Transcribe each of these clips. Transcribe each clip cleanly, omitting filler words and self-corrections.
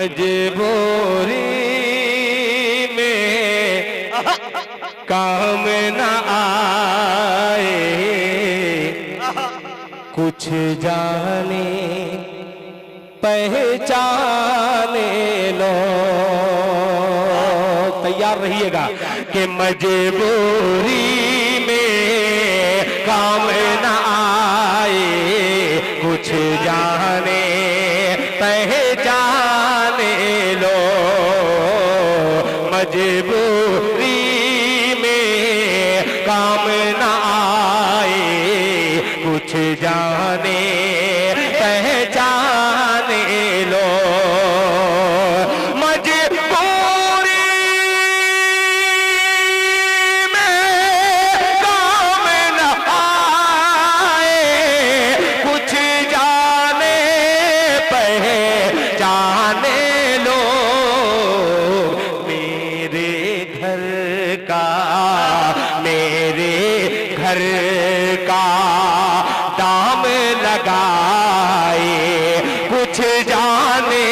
मजबूरी में काम न आए, कुछ जाने पहचाने लो। तैयार रहिएगा कि मजबूरी में काम न आए, कुछ जाने पहचाने लो। मजबूरी में काम न आए, कुछ जाने पहचाने लो। मजबूरी में काम न आए, कुछ जाने पहचाने लो। मेरे घर का दाम लगाए, कुछ जाने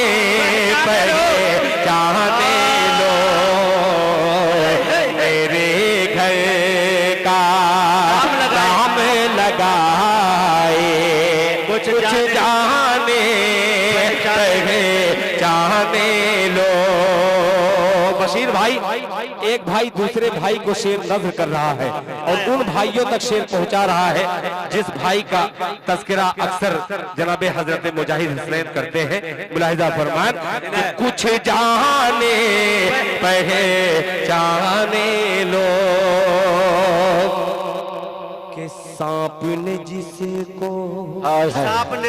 पहचाने लो। मेरे घर का दाम लगाए, कुछ जाने पहचाने लो। बशीर भाई, एक भाई दूसरे भाई को शेर नज़्म कर रहा है और उन भाइयों तक शेर पहुंचा रहा है जिस भाई का तज़किरा अक्सर जनाबे हजरत मुजाहिद हुसैन करते हैं। मुलाहिजा फरमान, कुछ जाने पहचाने लो। कि सांप ने जिसको,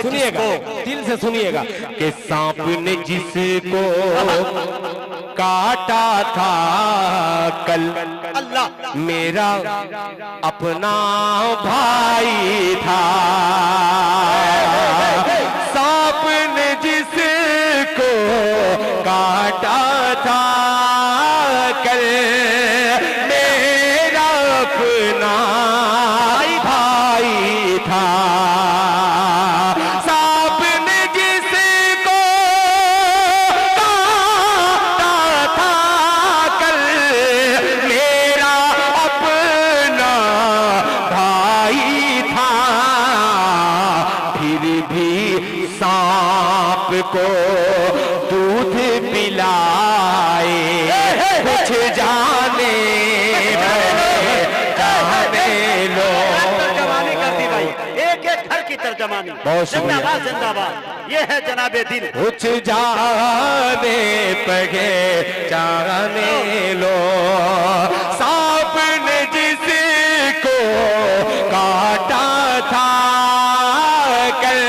सुनिएगा दिल से सुनिएगा, कि सांप ने जिसको काटा था कल, अल्लाह मेरा अपना भाई था। सांप ने जिसको काटा था कल, मेरा अपना भाई था। को दूध पिलाए, कुछ जाने पहचाने लो। तर्जमानी करती भाई, एक एक घर की तर्जमानी। जिंदाबाद जिंदाबाद, ये है जनाबे दिल। कुछ जाने पहचाने लो। सांप ने जिसको काटा था कल,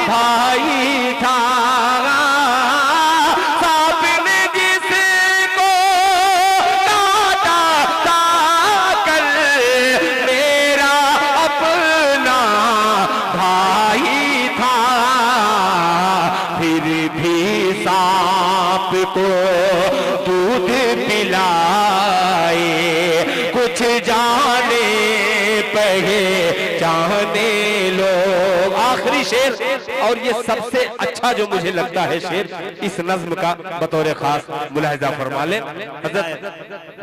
भाई था। सांप ने जिसको काटा था कल, मेरा अपना भाई था। फिर भी सांप को दूध पिलाए, कुछ जाने पहचाने लो। आखिरी शेर और ये सबसे अच्छा जो मुझे लगता है शेर इस नज्म का, बतौर खास मुलाहिजा फरमा लें। हज़रत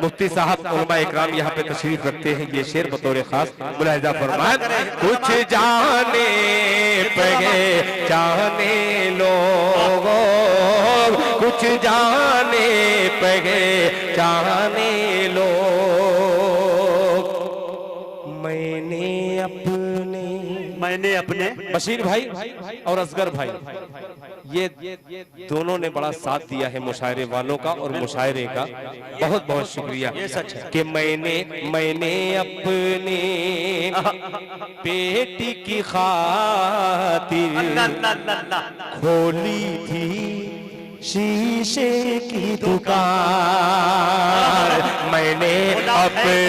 मुफ्ती साहब उलमा इकराम यहाँ पे तशरीफ रखते हैं। ये शेर बतौर खास मुलाहिजा फरमाएं, कुछ जाने पहचाने लोगों, कुछ जाने पहचाने लोग। मैंने अपने बशीर भाई और असगर भाई, ये दोनों ने बड़ा साथ दिया है मुशायरे वालों का और मुशायरे का। बहुत बहुत शुक्रिया। ये सच है कि मैंने अपने बेटी की खातिर खोली थी शीशे की दुकान। मैंने अपने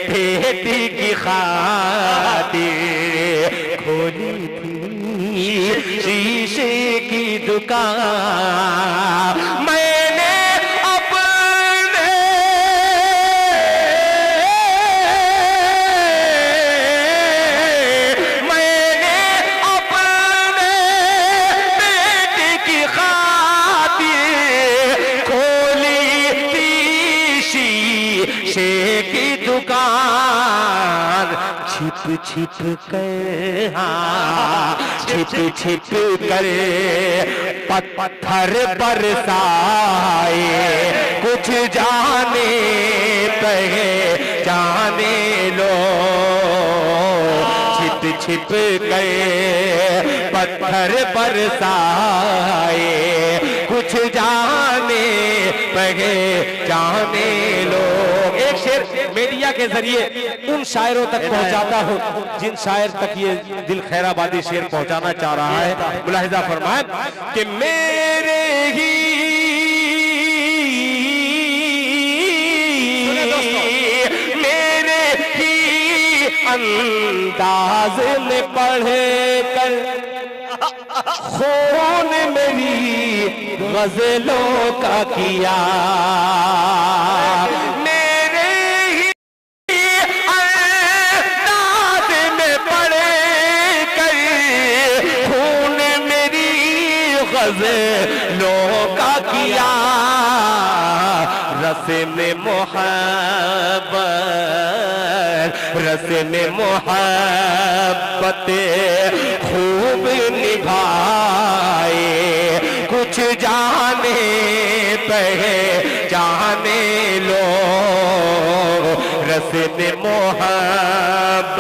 बेटी की खातिर खोली थी शीशे की दुकान। मैंने अपने छिप कर, हाँ छिप छिप कर पत्थर बरसाए, कुछ जाने पहचाने लोग। छिप छिप कर पत्थर बरसाए, कुछ जाने पहचाने लोग। एक शेर मीडिया के जरिए उन शायरों तक पहुंचाता हूं जिन शायर तक ये दिल खैराबादी शेर पहुंचाना चाह रहा है। मुलाहिजा फरमाए कि मेरे ही अंदाज में पढ़ कर खून मेरी गजलों का किया, मेरे ही अंदाज में पढ़ कर खून मेरी गजलों का किया। रस में मोहब्बत, रस में मोहब्बत खूब निभाए, कुछ जाने पहचाने लोग। रस में मोहब्बत